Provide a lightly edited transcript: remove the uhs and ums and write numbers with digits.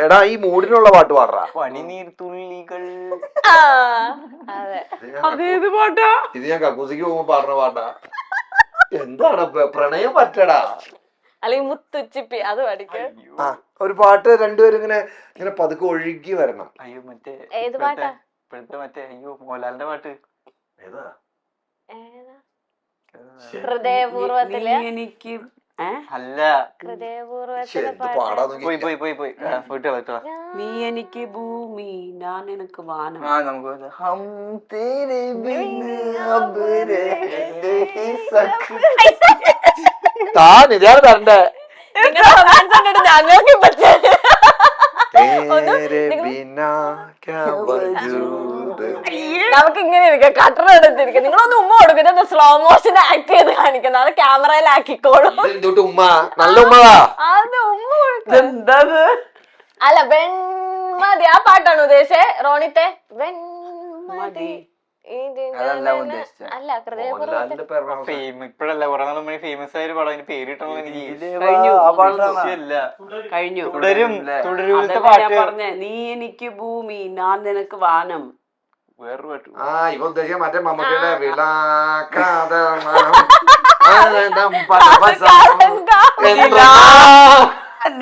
എടാ ഈ മൂഡിനുള്ള പാട്ട് പാടാ. പനിനീർ തുള്ളികൾ. അതേത് പാട്ടാ? ഇത് ഞാൻ കക്കൂസിക്ക് പോകുമ്പോ പാടുന്ന പാട്ടാ. എന്താണ് പ്രണയം പറ്റടാ, അല്ലെങ്കിൽ മുത്തുച്ചിപ്പി അത് പഠിക്കും. ഒരു പാട്ട് രണ്ടുപേരും ഇങ്ങനെ ഇങ്ങനെ പതുക്കെ ഒഴുകി വരണം. അയ്യോ മറ്റേ ഏത് പാട്ടാ? ഇപ്പോഴത്തെ മറ്റേ അയ്യോ മോഹൻലാലിന്റെ പാട്ട് ഏതാ? ഹൃദയപൂർവ്വത്തില് എനിക്ക് അല്ല, ഹൃദയപൂർവ്വത്തില് പാടാ പോയി പോയി പോയി പോയി പോയിട്ട് കളക്ടോ. നീ എനിക്ക് ഭൂമി ഞാൻ നിനക്ക് വാനം. ആ നമുക്ക് ഹം തേരെ ബിൻ അബ് രഹേ സഖ്. താൻ ഇതാണ് തരണ്ടേ. ഞങ്ങൾക്ക് നമുക്ക് ഇങ്ങനെ ഇരിക്കാം, കട്ടർ എടുത്തിരിക്കാം. നിങ്ങളൊന്ന് ഉമ്മ കൊടുക്കുന്നത് സ്ലോ മോഷൻ ആക്ട് ചെയ്ത് കാണിക്കുന്നത്, അത് ക്യാമറയിലാക്കിക്കോളും. ഉമ്മ നല്ല ഉമ്മതാ. അത് ഉമ്മ എന്താ അല്ല, വെൺമതി ആ പാട്ടാണ് ഉദ്ദേശിച്ചേ റോണിത്തെ. വെൺമതി അതല്ല ഉദ്ദേശിച്ചത്. അല്ല, ഹൃദയപൂർവ്വത്തിൽ ഇപ്പഴല്ല കുറെ നാൾ മുന്നേ ഫേമസ് ആയ ഒരു പടം, അതിന് പേരിട്ടോ കഴിഞ്ഞു. തുടരും തുടരൂലത്തെ ഞാൻ പാട്ട് പറഞ്ഞേ, നീ എനിക്ക് ഭൂമി ഞാൻ നിനക്ക് വാനം. വേറൊരു പാട്ട്. ആ ഇവ ഉദ്ദേശിച്ച മറ്റേ മമ്മൂട്ടിയുടെ വിളാക്കാതെ